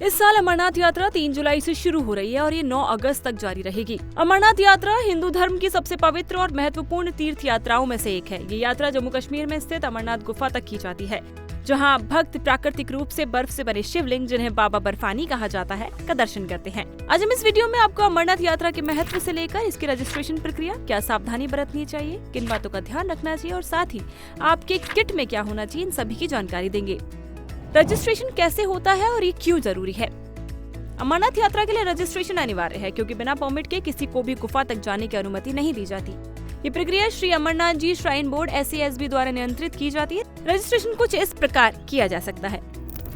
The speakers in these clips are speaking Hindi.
इस साल अमरनाथ यात्रा 3 जुलाई से शुरू हो रही है और ये 9 अगस्त तक जारी रहेगी। अमरनाथ यात्रा हिंदू धर्म की सबसे पवित्र और महत्वपूर्ण तीर्थ यात्राओं में से एक है। ये यात्रा जम्मू कश्मीर में स्थित अमरनाथ गुफा तक की जाती है, जहां भक्त प्राकृतिक रूप से बर्फ से बने शिवलिंग, जिन्हें बाबा बर्फानी कहा जाता है, का दर्शन करते हैं। आज हम इस वीडियो में आपको अमरनाथ यात्रा के महत्व से लेकर इसकी रजिस्ट्रेशन प्रक्रिया, क्या सावधानी बरतनी चाहिए, किन बातों का ध्यान रखना चाहिए और साथ ही आपके किट में क्या होना चाहिए, इन सभी की जानकारी देंगे। रजिस्ट्रेशन कैसे होता है और ये क्यों जरूरी है? अमरनाथ यात्रा के लिए रजिस्ट्रेशन अनिवार्य है, क्योंकि बिना परमिट के किसी को भी गुफा तक जाने की अनुमति नहीं दी जाती। ये प्रक्रिया Shri Amarnath ji shrine board SASB द्वारा नियंत्रित की जाती है। रजिस्ट्रेशन कुछ इस प्रकार किया जा सकता है।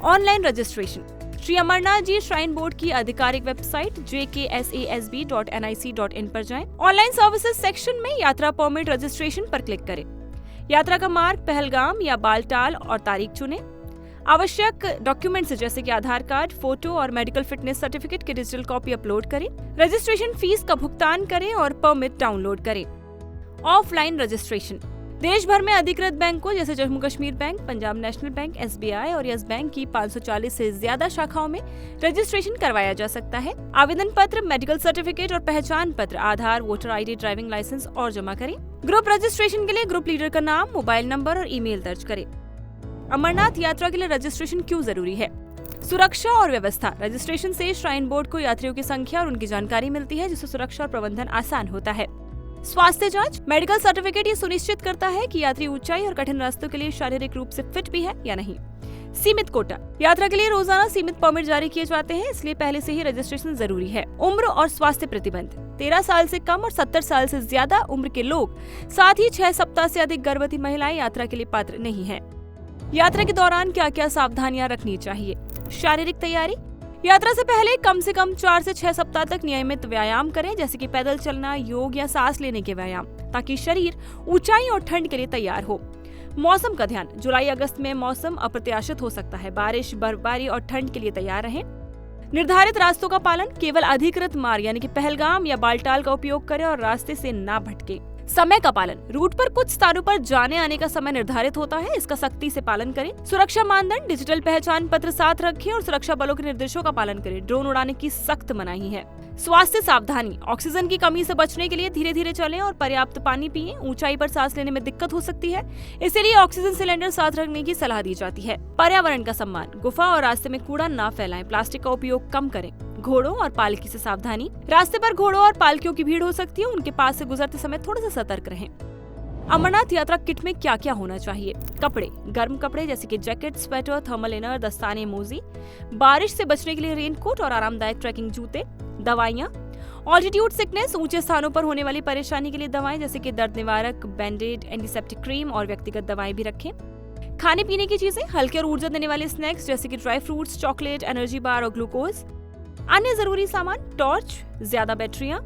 Online registration Shri Amarnath ji shrine board की आधिकारिक वेबसाइट jksasb.nic.in पर जाएं। ऑनलाइन सर्विसेज सेक्शन में यात्रा परमिट रजिस्ट्रेशन पर क्लिक करें। यात्रा का मार्ग पहलगाम या बालटाल और तारीख चुनें। आवश्यक डॉक्यूमेंट्स जैसे कि आधार कार्ड, फोटो और मेडिकल फिटनेस सर्टिफिकेट की डिजिटल कॉपी अपलोड करें। रजिस्ट्रेशन फीस का भुगतान करें और परमिट डाउनलोड करें। ऑफलाइन रजिस्ट्रेशन देश भर में अधिकृत बैंकों जैसे Jammu Kashmir bank, Punjab national bank, SBI और यस बैंक की 540 से ज्यादा शाखाओं में रजिस्ट्रेशन करवाया जा सकता है। आवेदन पत्र, मेडिकल सर्टिफिकेट और पहचान पत्र, आधार, वोटर ID, ड्राइविंग लाइसेंस और जमा करें। ग्रुप रजिस्ट्रेशन के लिए ग्रुप लीडर का नाम, मोबाइल नंबर और ईमेल दर्ज करें। अमरनाथ यात्रा के लिए रजिस्ट्रेशन क्यों जरूरी है? सुरक्षा और व्यवस्था। रजिस्ट्रेशन से श्राइन बोर्ड को यात्रियों की संख्या और उनकी जानकारी मिलती है, जिससे सुरक्षा और प्रबंधन आसान होता है। स्वास्थ्य जांच, मेडिकल सर्टिफिकेट ये सुनिश्चित करता है कि यात्री ऊंचाई और कठिन रास्तों के लिए शारीरिक रूप से फिट भी है या नहीं। सीमित कोटा, यात्रा के लिए रोजाना सीमित परमिट जारी किए जाते हैं, इसलिए पहले से ही रजिस्ट्रेशन जरूरी है। उम्र और स्वास्थ्य प्रतिबंध, 13 साल से कम और 70 साल से ज्यादा उम्र के लोग, साथ ही 6 सप्ताह से अधिक गर्भवती महिलाएं यात्रा के लिए पात्र नहीं है। यात्रा के दौरान क्या क्या सावधानियां रखनी चाहिए? शारीरिक तैयारी, यात्रा से पहले कम से कम 4 से 6 सप्ताह तक नियमित व्यायाम करें, जैसे कि पैदल चलना, योग या सांस लेने के व्यायाम, ताकि शरीर ऊंचाई और ठंड के लिए तैयार हो। मौसम का ध्यान, जुलाई अगस्त में मौसम अप्रत्याशित हो सकता है। बारिश, बर्फबारी और ठंड के लिए तैयार रहें। निर्धारित रास्तों का पालन, केवल अधिकृत मार्ग यानी कि पहलगाम या बालटाल का उपयोग करें और रास्ते से ना भटके। समय का पालन, रूट पर कुछ स्थानों पर जाने आने का समय निर्धारित होता है, इसका सख्ती से पालन करें। सुरक्षा मानदंड, डिजिटल पहचान पत्र साथ रखें और सुरक्षा बलों के निर्देशों का पालन करें। ड्रोन उड़ाने की सख्त मनाही है। स्वास्थ्य सावधानी, ऑक्सीजन की कमी से बचने के लिए धीरे धीरे चलें और पर्याप्त पानी पिएं। ऊंचाई पर सांस लेने में दिक्कत हो सकती है, इसीलिए ऑक्सीजन सिलेंडर साथ रखने की सलाह दी जाती है। पर्यावरण का सम्मान, गुफा और रास्ते में कूड़ा ना फैलाएं, प्लास्टिक का उपयोग कम करें। घोड़ों और पालकी से सावधानी, रास्ते पर घोड़ों और पालकियों की भीड़ हो सकती है, उनके पास से गुजरते समय थोड़ा सा सतर्क रहें। अमरनाथ यात्रा किट में क्या क्या होना चाहिए? कपड़े, गर्म कपड़े जैसे कि जैकेट, स्वेटर, थर्मल इनर, दस्ताने, मोजी। बारिश से बचने के लिए रेनकोट और आरामदायक ट्रैकिंग जूते। दवाइयाँ, ऑल्टीट्यूड सिकनेस, ऊंचे स्थानों पर होने वाली परेशानी के लिए दवाएं जैसे कि दर्द निवारक, बैंडेड, एंटीसेप्टिक क्रीम और व्यक्तिगत दवाएं भी रखें। खाने पीने की चीजें, हल्के और ऊर्जा देने वाले स्नैक्स जैसे कि dry fruits, chocolate, energy bar और ग्लूकोज। अन्य जरूरी सामान, टॉर्च, ज्यादा बैटरियां,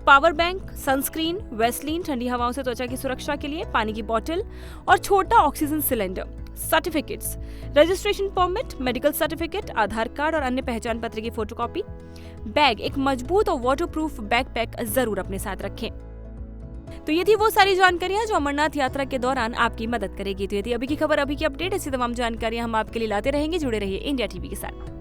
पावर बैंक, सनस्क्रीन, वैसलीन ठंडी हवाओं से त्वचा की सुरक्षा के लिए, पानी की बोतल और छोटा oxygen cylinder. Certificates, registration permit, medical certificate, Aadhaar card और अन्य पहचान पत्र की फोटोकॉपी। बैग, एक मजबूत और वाटरप्रूफ बैकपैक जरूर अपने साथ रखें। तो ये थी वो सारी जानकारियां जो अमरनाथ यात्रा के दौरान आपकी मदद करेगी। तो ये थी अभी की खबर, अभी की अपडेट। ऐसी तमाम जानकारियां हम आपके लिए लाते रहेंगे। जुड़े रहिए इंडिया TV के साथ।